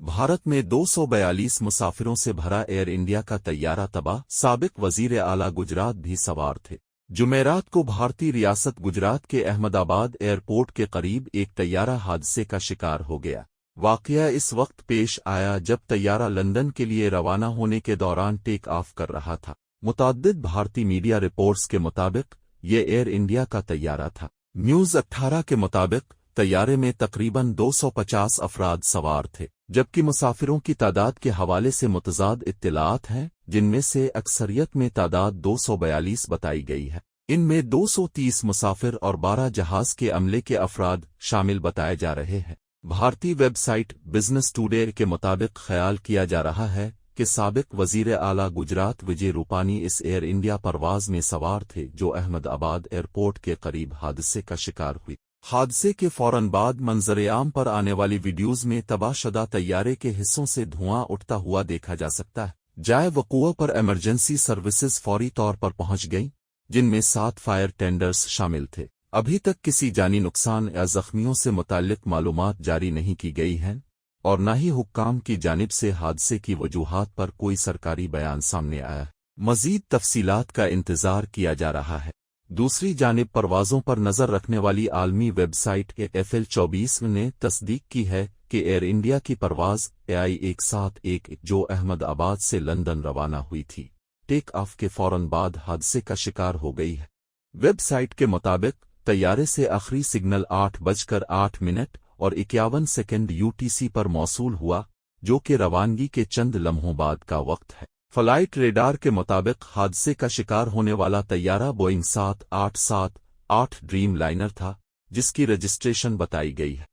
भारत में 242 मुसाफिरों से भरा एयर इंडिया का तैयारा तबाह, साबिक वजीर आला गुजरात भी सवार थे। जुमेरात को भारतीय रियासत गुजरात के अहमदाबाद एयरपोर्ट के करीब एक तैयारा हादसे का शिकार हो गया। वाकया इस वक्त पेश आया जब तैयारा लंदन के लिए रवाना होने के दौरान टेक ऑफ कर रहा था। मुतअद्दिद भारतीय मीडिया रिपोर्ट्स के मुताबिक ये एयर इंडिया का तैयारा था। न्यूज़ 18 के मुताबिक तैयारे में तकरीबन 250 अफराद सवार थे, जबकि मुसाफिरों की तादाद के हवाले से मुतज़ाद इत्तिलात हैं, जिनमें से अक्सरियत में तादाद 242 बताई गई है। इनमें 230 मुसाफिर और 12 जहाज के अमले के अफराद शामिल बताए जा रहे हैं। भारतीय वेबसाइट बिजनेस टुडे के मुताबिक ख्याल किया जा रहा है कि साबिक वजीर आला गुजरात विजय रूपानी इस एयर इंडिया परवाज में सवार थे जो अहमदाबाद एयरपोर्ट के करीब हादसे का शिकार हुई। हादसे के फौरन बाद मंजर-ए-आम पर आने वाली वीडियोज में तबाहशुदा तैयारे के हिस्सों से धुआं उठता हुआ देखा जा सकता है। जाए वक़ूअ पर इमरजेंसी सर्विसेज फौरी तौर पर पहुंच गईं, जिनमें 7 फायर टेंडर्स शामिल थे। अभी तक किसी जानी नुकसान या जख्मियों से मुताल्लिक मालूमात जारी नहीं की गई हैं और न ही हुक्काम की जानिब से हादसे की वजूहात पर कोई सरकारी बयान सामने आया है। मज़ीद तफसीलात का इंतजार किया जा रहा है। दूसरी जानिब परवाज़ों पर नज़र रखने वाली आलमी वेबसाइट FL24 ने तस्दीक की है कि एयर इंडिया की परवाज़ AI-171 जो अहमदाबाद से लंदन रवाना हुई थी, टेक ऑफ के फौरन बाद हादसे का शिकार हो गई है। वेबसाइट के मुताबिक तैयारे से आखिरी सिग्नल 8:08 और 51 सेकंड UTC पर मौसूल हुआ, जो कि रवानगी के चंद लम्हों बाद का वक्त है। फ्लाइट रेडार के मुताबिक हादसे का शिकार होने वाला तैयारा बोइंग 787-8 ड्रीम लाइनर था, जिसकी रजिस्ट्रेशन बताई गई है।